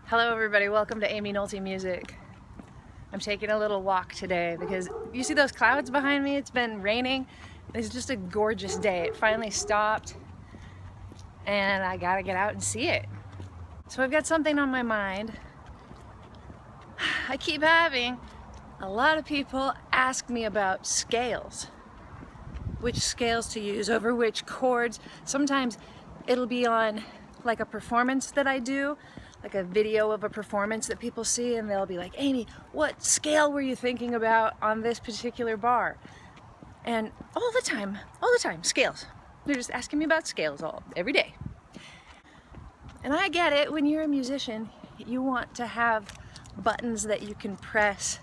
Hello everybody, welcome to Aimee Nolte Music. I'm taking a little walk today because you see those clouds behind me? It's been raining. It's just a gorgeous day. It finally stopped and I gotta get out and see it. So I've got something on my mind. I keep having a lot of people ask me about scales. Which scales to use over which chords. Sometimes it'll be on like a performance that I do, like a video of a performance that people see, and they'll be like, Aimee, what scale were you thinking about on this particular bar? And all the time, scales. They're just asking me about scales every day. And I get it, when you're a musician, you want to have buttons that you can press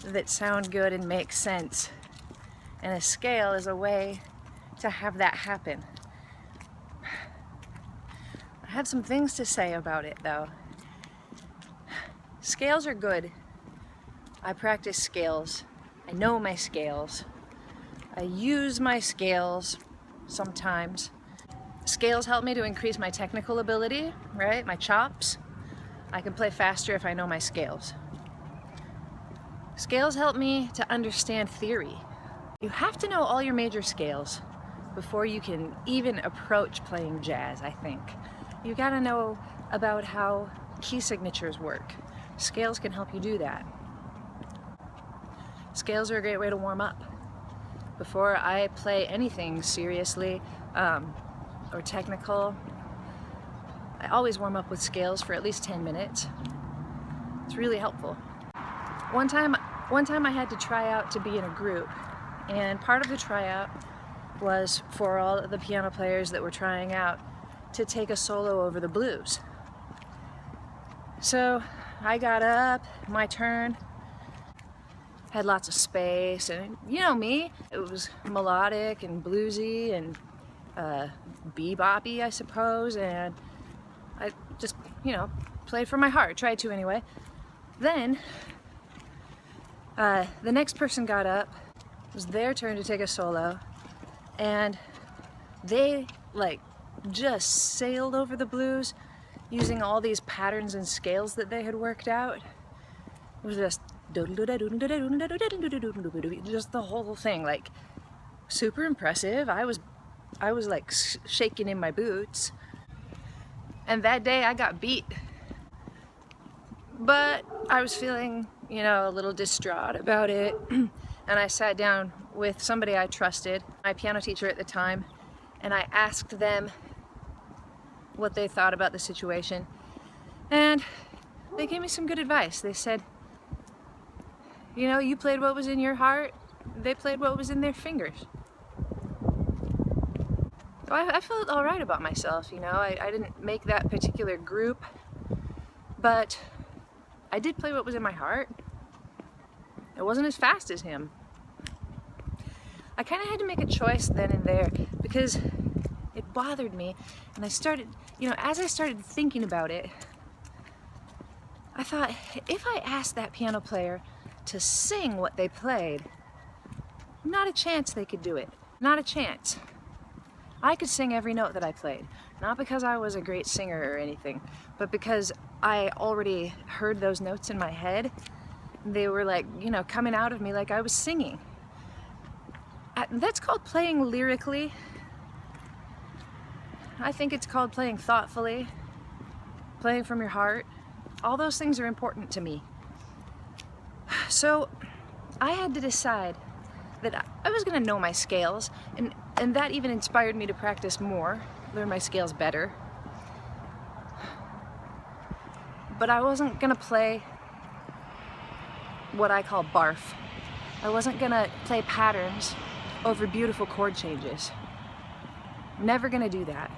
that sound good and make sense. And a scale is a way to have that happen. I have some things to say about it though. Scales are good. I practice scales. I know my scales. I use my scales sometimes. Scales help me to increase my technical ability, right? My chops. I can play faster if I know my scales. Scales help me to understand theory. You have to know all your major scales before you can even approach playing jazz, I think. You gotta know about how key signatures work. Scales can help you do that. Scales are a great way to warm up. Before I play anything seriously or technical, I always warm up with scales for at least 10 minutes. It's really helpful. One time I had to try out to be in a group, and part of the tryout was for all of the piano players that were trying out to take a solo over the blues. So I got up, my turn, had lots of space, and you know me, it was melodic and bluesy and bebop-y, I suppose, and I just, played from my heart, tried to anyway. Then the next person got up, it was their turn to take a solo, and they just sailed over the blues using all these patterns and scales that they had worked out. It was just the whole thing, super impressive. I was shaking in my boots. And that day I got beat. But I was feeling, a little distraught about it. And I sat down with somebody I trusted, my piano teacher at the time, and I asked them what they thought about the situation. And they gave me some good advice. They said, you played what was in your heart, they played what was in their fingers. So I felt all right about myself, I didn't make that particular group, but I did play what was in my heart. It wasn't as fast as him. I kind of had to make a choice then and there because it bothered me, and I started, as I started thinking about it, I thought, if I asked that piano player to sing what they played, not a chance they could do it. Not a chance. I could sing every note that I played, not because I was a great singer or anything, but because I already heard those notes in my head. They were coming out of me like I was singing. That's called playing lyrically. I think it's called playing thoughtfully, playing from your heart. All those things are important to me. So I had to decide that I was going to know my scales, and that even inspired me to practice more, learn my scales better. But I wasn't going to play what I call barf. I wasn't going to play patterns over beautiful chord changes. Never going to do that.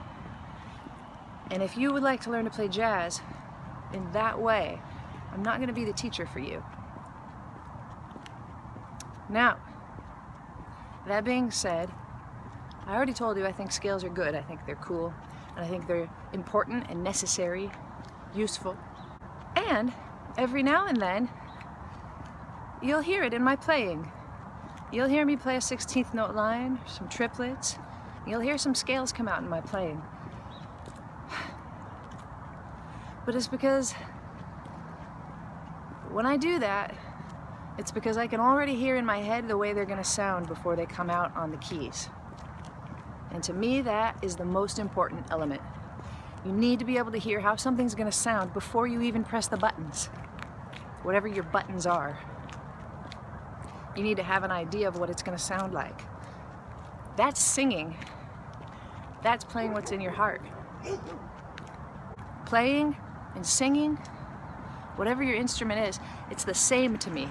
And if you would like to learn to play jazz in that way, I'm not going to be the teacher for you. Now, that being said, I already told you I think scales are good. I think they're cool, and I think they're important and necessary, useful. And every now and then, you'll hear it in my playing. You'll hear me play a 16th note line, some triplets. You'll hear some scales come out in my playing. But it's because When I do that, it's because I can already hear in my head the way they're going to sound before they come out on the keys. And to me, that is the most important element. You need to be able to hear how something's going to sound before you even press the buttons, whatever your buttons are. You need to have an idea of what it's going to sound like. That's singing. That's playing what's in your heart. Playing and singing, whatever your instrument is, it's the same to me.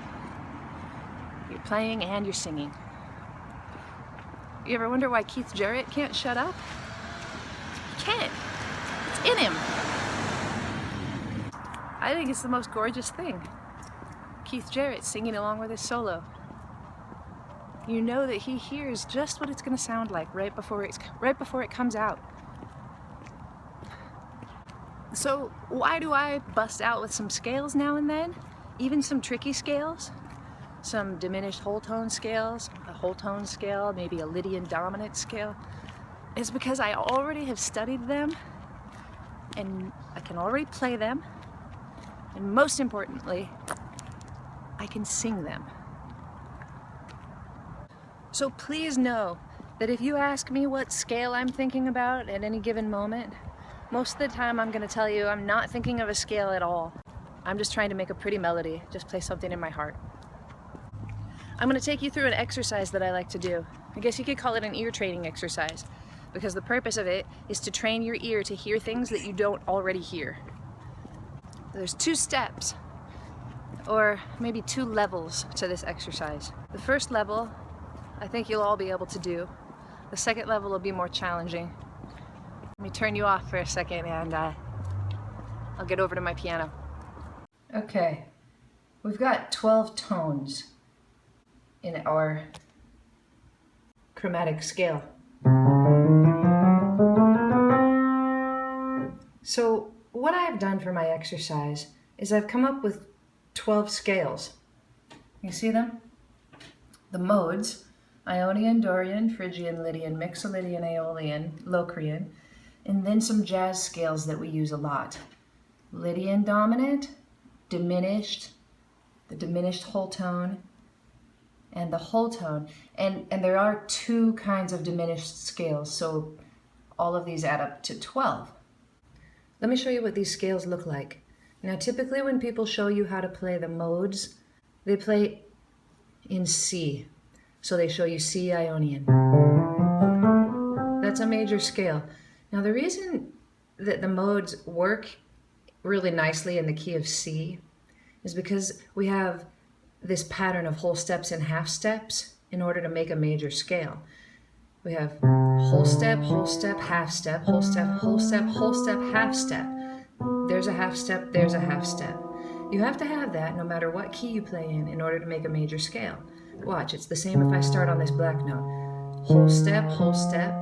You're playing and you're singing. You ever wonder why Keith Jarrett can't shut up? He can't. It's in him. I think it's the most gorgeous thing. Keith Jarrett singing along with his solo. You know that he hears just what it's going to sound like right before it comes out. So why do I bust out with some scales now and then? Even some tricky scales? Some diminished whole tone scales, a whole tone scale, maybe a Lydian dominant scale. It's because I already have studied them and I can already play them. And most importantly, I can sing them. So please know that if you ask me what scale I'm thinking about at any given moment, most of the time I'm going to tell you I'm not thinking of a scale at all. I'm just trying to make a pretty melody, just play something in my heart. I'm going to take you through an exercise that I like to do. I guess you could call it an ear training exercise, because the purpose of it is to train your ear to hear things that you don't already hear. There's 2 steps, or maybe 2 levels to this exercise. The first level, I think you'll all be able to do. The second level will be more challenging. Let me turn you off for a second and I'll get over to my piano. Okay, we've got 12 tones in our chromatic scale. So what I've done for my exercise is I've come up with 12 scales. You see them? The modes: Ionian, Dorian, Phrygian, Lydian, Mixolydian, Aeolian, Locrian, and then some jazz scales that we use a lot. Lydian dominant, diminished, the diminished whole tone, and the whole tone. And there are 2 kinds of diminished scales, so all of these add up to 12. Let me show you what these scales look like. Now typically when people show you how to play the modes, they play in C. So they show you C Ionian. That's a major scale. Now the reason that the modes work really nicely in the key of C is because we have this pattern of whole steps and half steps in order to make a major scale. We have whole step, half step, whole step, whole step, whole step, half step. There's a half step, there's a half step. You have to have that no matter what key you play in order to make a major scale. Watch, it's the same if I start on this black note. Whole step, half step,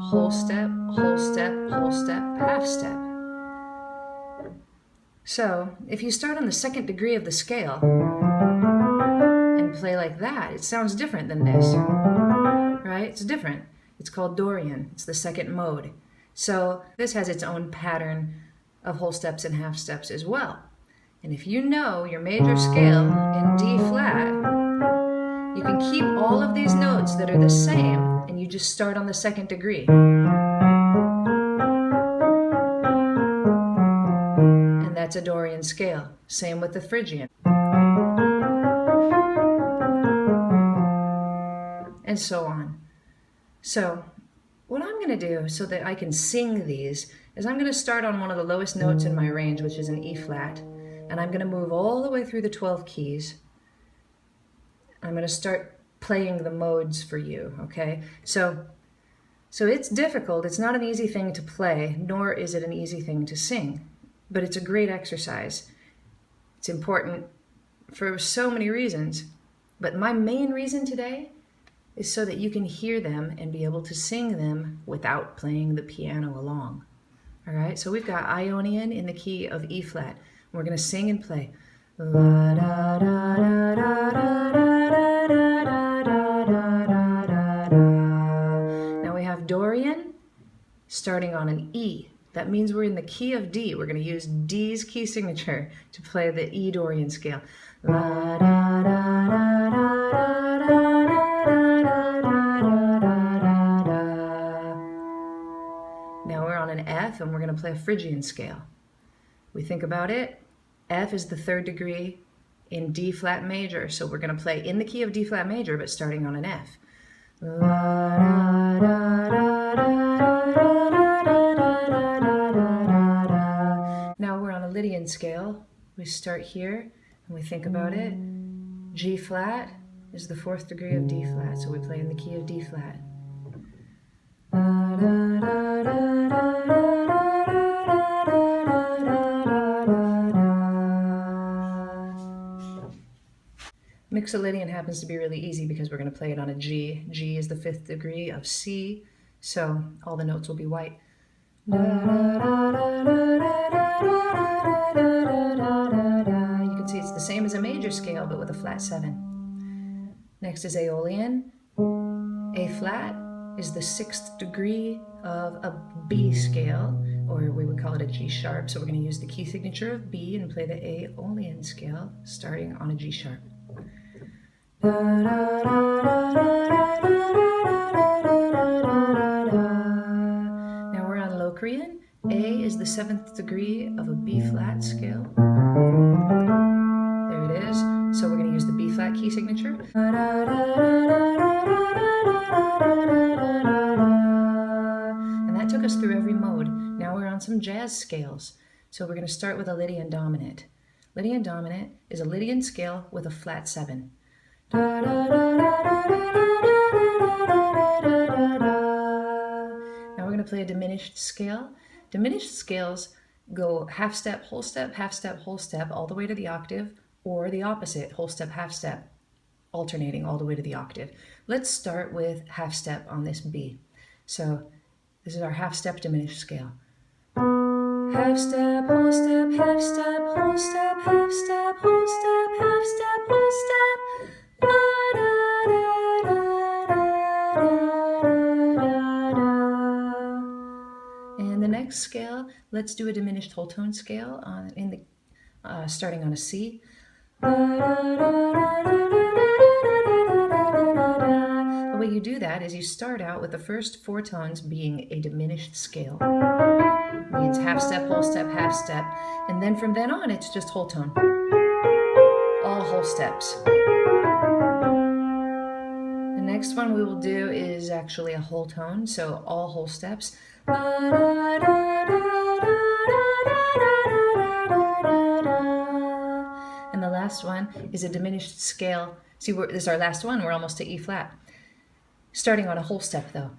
whole step, whole step, half step. So, if you start on the 2nd degree of the scale and play like that, it sounds different than this, right? It's different. It's called Dorian. It's the 2nd mode. So, this has its own pattern of whole steps and half steps as well. And if you know your major scale in D flat, you can keep all of these notes that are the same and you just start on the 2nd degree. And that's a Dorian scale. Same with the Phrygian. And so on. So, what I'm going to do so that I can sing these is I'm going to start on one of the lowest notes in my range, which is an E flat. And I'm going to move all the way through the 12 keys. I'm going to start playing the modes for you, okay? So it's difficult. It's not an easy thing to play, nor is it an easy thing to sing. But it's a great exercise. It's important for so many reasons. But my main reason today is so that you can hear them and be able to sing them without playing the piano along. All right, so we've got Ionian in the key of E flat. We're going to sing and play. La da da da da da da da da da da da. Now we have Dorian starting on an E. That means we're in the key of D. We're going to use D's key signature to play the E Dorian scale. La, da, da, da, da, da, da, da, da, da, da. Now we're on an F and we're going to play a Phrygian scale. We think about it. F is the 3rd degree in D flat major, so we're going to play in the key of D flat major but starting on an F. La, da, da, da, da, da, da, da. Now we're on a Lydian scale. We start here and we think about it. G flat is the 4th degree of D flat, so we play in the key of D flat. Mixolydian happens to be really easy because we're going to play it on a G. G is the 5th degree of C, so all the notes will be white. You can see it's the same as a major scale, but with a flat 7. Next is Aeolian. A flat is the 6th degree of a B scale, or we would call it a G sharp, so we're going to use the key signature of B and play the Aeolian scale, starting on a G sharp. Now we're on Locrian. A is the 7th degree of a B flat scale. There it is. So we're going to use the B flat key signature. And that took us through every mode. Now we're on some jazz scales. So we're going to start with a Lydian dominant. Lydian dominant is a Lydian scale with a flat 7. Now we're going to play a diminished scale. Diminished scales go half step, whole step, half step, whole step, all the way to the octave, or the opposite, whole step, half step, alternating all the way to the octave. Let's start with half step on this B. So this is our half step diminished scale. Half step, whole step, half step, whole step, half step, whole step, half step, whole step. And the next scale, let's do a diminished whole tone scale starting on a C. The way you do that is you start out with the first 4 tones being a diminished scale. It means half step, half step, and then from then on it's just whole tone. All whole steps. The next one we will do is actually a whole tone, so all whole steps. And the last one is a diminished scale. See, this is our last one. We're almost to E flat. Starting on a whole step, though.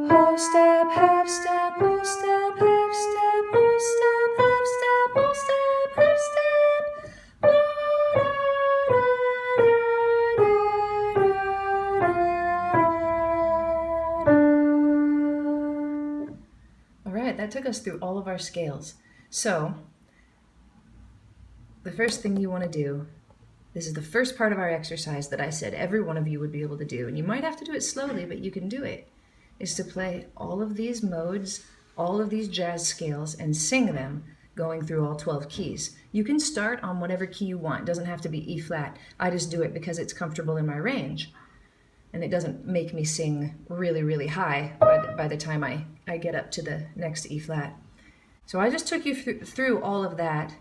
Whole step, half step, whole step, half step, whole step, half step, whole step, half step. All right, that took us through all of our scales. So the first thing you want to do, this is the first part of our exercise that I said every one of you would be able to do, and you might have to do it slowly, but you can do it, is to play all of these modes, all of these jazz scales, and sing them going through all 12 keys. You can start on whatever key you want. It doesn't have to be E flat. I just do it because it's comfortable in my range, and it doesn't make me sing really, really high by the time I get up to the next E flat. So I just took you through all of that.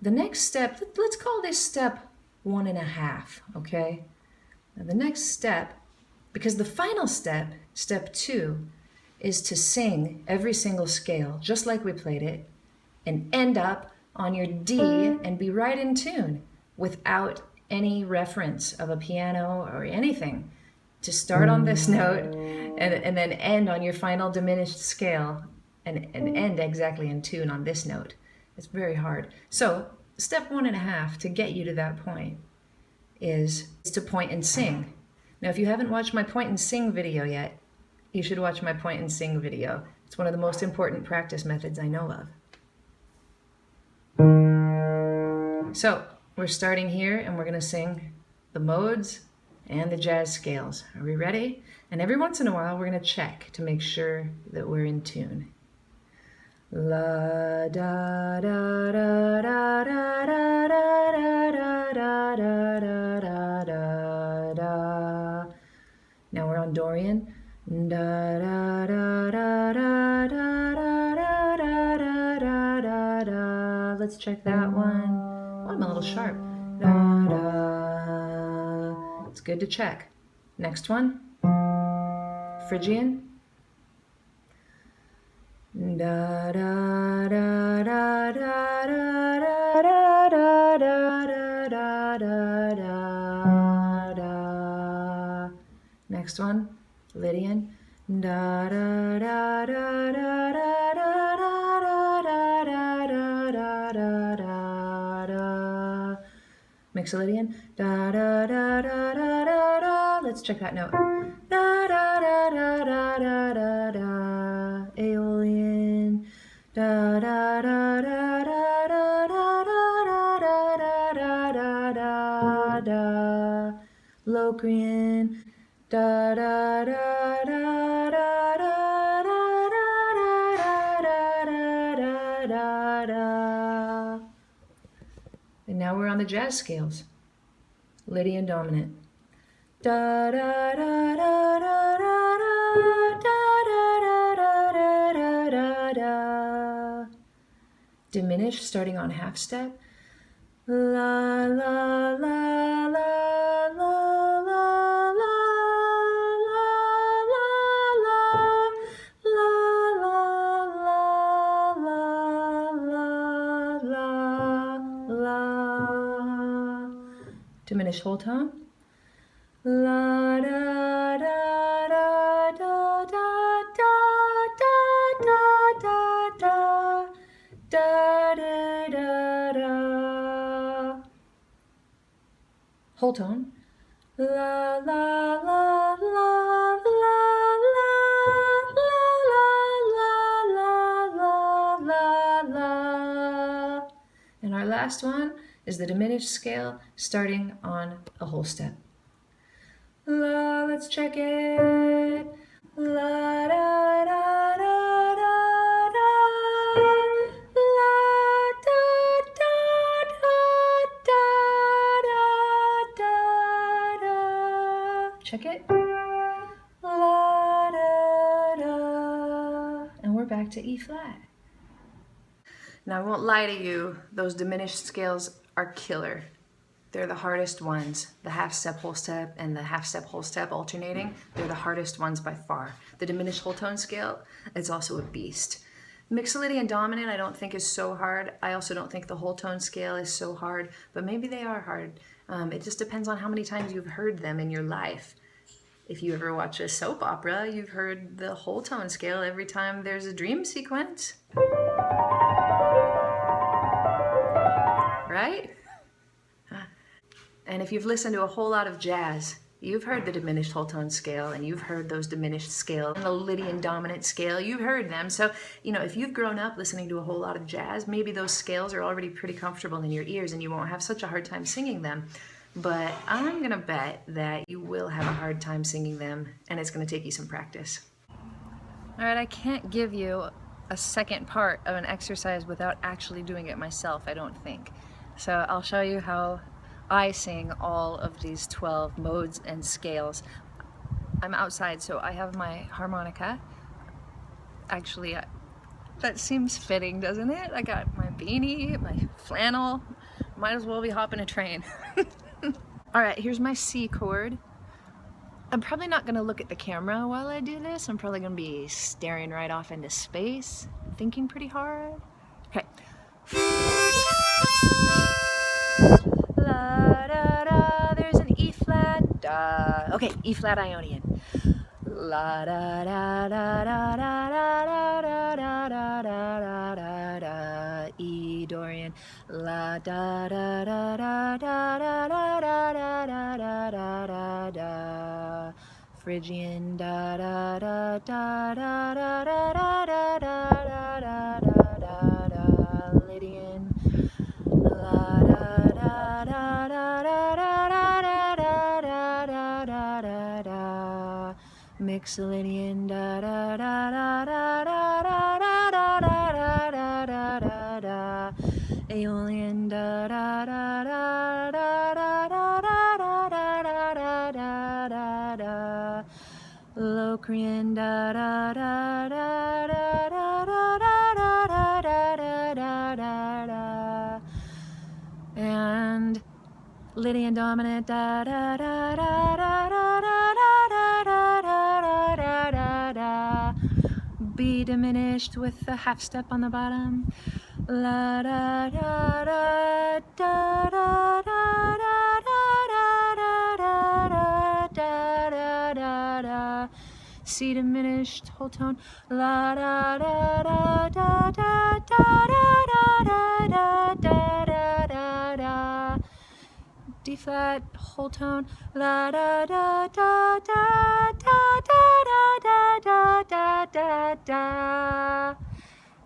The next step, let's call this step 1.5, okay? Now the next step, because the final step, step 2, is to sing every single scale, just like we played it, and end up on your D and be right in tune without any reference of a piano or anything. To start on this note and then end on your final diminished scale and end exactly in tune on this note. It's very hard. So step 1.5 to get you to that point is to point and sing. Now, if you haven't watched my point and sing video yet, you should watch my point and sing video. It's one of the most important practice methods I know of. So we're starting here and we're going to sing the modes and the jazz scales. Are we ready? And every once in a while, we're going to check to make sure that we're in tune. La da da da da da da da da da da da da da. Now we're on Dorian. Da da da da da da da da da da da. Let's check that one. Oh, I'm a little sharp. Da da. It's good to check. Next one. Phrygian. Da da da da da da da da da da da da da. Next one, Lydian. Da da da da da da da da da da da da da. Mixolydian. Da da da da da da da. Let's check that note. Da da da da da da da da. Aeolian. Da da da da da da da da da da da da da. Locrian. Da da da da da da da da da da da. And now we're on the jazz scales. Lydian dominant. Da da da da da da da da da da da da. Diminish starting on half step. La la la la la la la diminish whole tone. La da da da da da da da da da da da da. Whole tone. La la la la la la. And our last one is the diminished scale starting on a whole step. La, let's check it. La da da da da da. La da da da da da da. Check it. La da da. And we're back to E flat. Now, I won't lie to you, those diminished scales are killer. They're the hardest ones. The half step, whole step, and the half step, whole step alternating, they're the hardest ones by far. The diminished whole tone scale, it's also a beast. Mixolydian dominant I don't think is so hard. I also don't think the whole tone scale is so hard, but maybe they are hard. It just depends on how many times you've heard them in your life. If you ever watch a soap opera, you've heard the whole tone scale every time there's a dream sequence. Right? And if you've listened to a whole lot of jazz, you've heard the diminished whole tone scale, and you've heard those diminished scales, and the Lydian dominant scale, you've heard them. So, if you've grown up listening to a whole lot of jazz, maybe those scales are already pretty comfortable in your ears and you won't have such a hard time singing them. But I'm gonna bet that you will have a hard time singing them, and it's gonna take you some practice. All right, I can't give you a second part of an exercise without actually doing it myself, I don't think. So I'll show you how I sing all of these 12 modes and scales. I'm outside, so I have my harmonica. Actually, that seems fitting, doesn't it? I got my beanie, my flannel. Might as well be hopping a train. All right, here's my C chord. I'm probably not gonna look at the camera while I do this. I'm probably gonna be staring right off into space, thinking pretty hard. Okay. La da da, there's an E flat, da. Okay, E flat Ionian. La da da da da da da da da da da da da. E Dorian. La da da da da da da da da da da da da. Phrygian. Da da da da da da da da da da da da da. Lydian. La da da da da da da da da da Aeolian da da da da da da da da da da da da da da. Locrian da da da da da da da da da da da da da. And Lydian dominant da da da da da da da da da da da da. B diminished with the half step on the bottom. La da da da da da da da da da da da da da. C diminished whole tone. La da da da da da da da da da da da. D flat whole tone. La da da da da da da da da da da.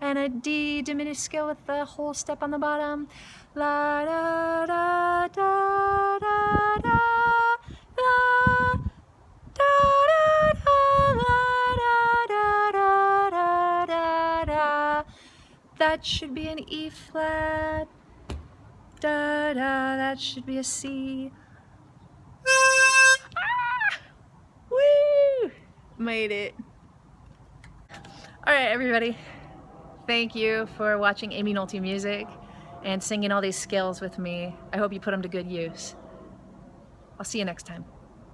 And a D diminished scale with the whole step on the bottom. La da da da da da la da da da da da. That should be an E flat. Da da. That should be a C. Ah! Woo! Made it. All right, everybody. Thank you for watching Aimee Nolte music and singing all these scales with me. I hope you put them to good use. I'll see you next time.